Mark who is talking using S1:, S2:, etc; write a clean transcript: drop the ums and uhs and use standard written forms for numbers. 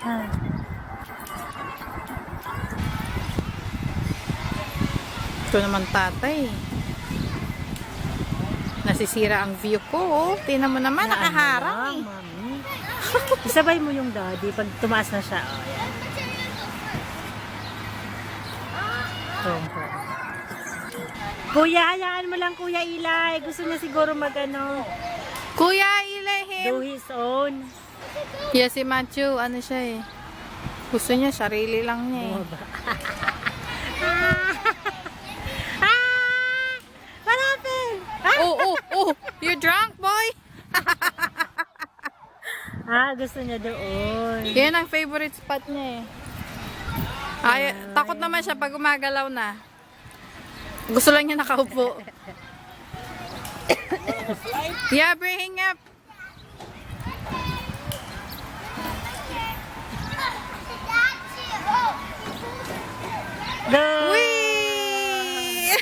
S1: Ah.
S2: Ito naman tatay. Nasisira ang view ko. Oh. Tingnan mo naman, nakaharang eh.
S1: Mami. Isabay mo yung daddy pag tumaas na siya. Oh, yan. Kuya, hayaan mo lang Kuya Ilay. Gusto niya siguro mag-ano,
S2: Kuya, ilahim.
S1: do his own.
S2: Yeah, si Matthew, ano siya eh. Gusto niya, sarili lang niya eh.
S1: What happened?
S2: Oh, you're drunk, boy?
S1: Gusto niya doon.
S2: Yan ang favorite spot niya eh. Ay, takot naman siya pag gumagalaw na. Gusto lang niya nakaupo. Yeah, bring up.
S1: Go!
S2: Whee!